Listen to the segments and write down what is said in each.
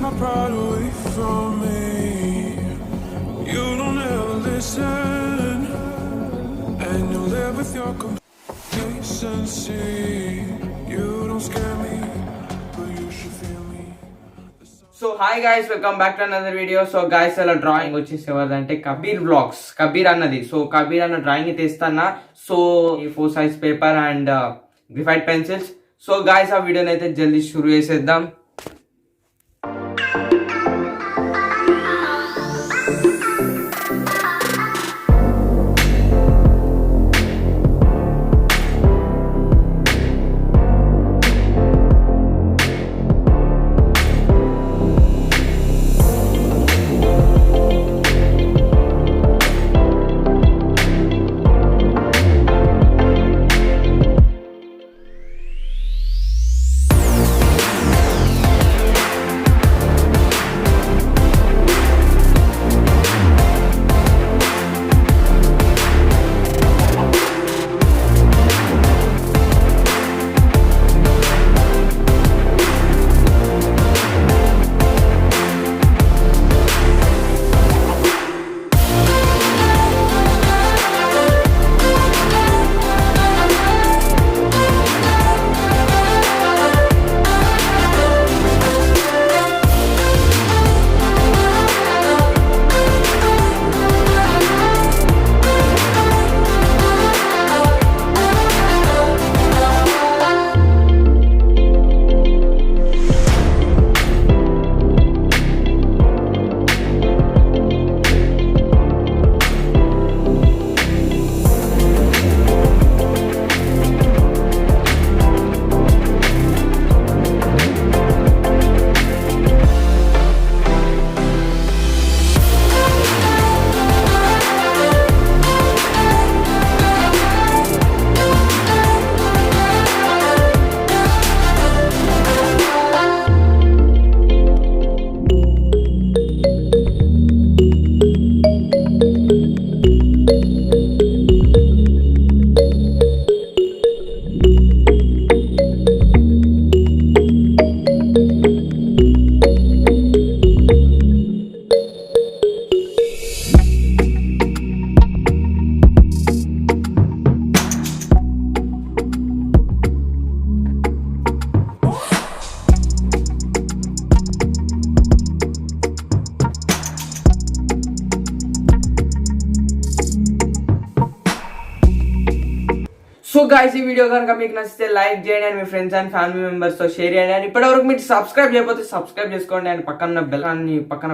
my pride away from me. You don't ever listen, and you live with your complacency. You don't scare me, but you should feel me. So hi guys, welcome back to another video. So guys, అలా drawing వచ్చేసి ఎవరిదంటే Kabir blogs, Kabir అన్నది. So Kabir అన్న drawing తీస్తానా. So ఈ 4 size paper and graphite pencils. So guys ఆ వీడియోని అయితే జల్దీ షురూ చేసేద్దాం. సో గైస్ ఈ వీడియో కనుక మీకు నచ్చితే లైక్ చేయండి and me friends and family members తో షేర్ చేయండి. అండ్ ఇప్పటివరకు మీరు సబ్స్క్రైబ్ చేయకపోతే సబ్స్క్రైబ్ చేసుకోండి. అండ్ పక్కన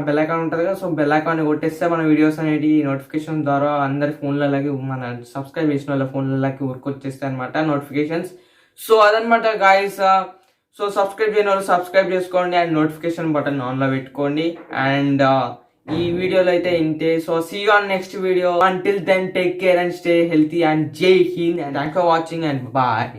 బెల్ ఐకాన్ ఉంటుంది కదా, సో బెల్ ఐకాన్ కొట్టేస్తే మన వీడియోస్ అనేవి నోటిఫికేషన్ ద్వారా అందరి ఫోన్లకి మన సబ్స్క్రైబ్ చేసిన వాళ్ళ ఫోన్లకి వర్కొచ్చేస్తాయి అనమాట నోటిఫికేషన్స్. సో అదనమాట గైస్. సో సబ్స్క్రైబ్ చేయని వాళ్ళు సబ్స్క్రైబ్ చేసుకోండి అండ్ నోటిఫికేషన్ బటన్ ఆన్లో పెట్టుకోండి. అండ్ ఈ వీడియోలో అయితే ఇంతే. So see you on next video. Until then take care and stay healthy and Jai Hind and thank for watching and bye.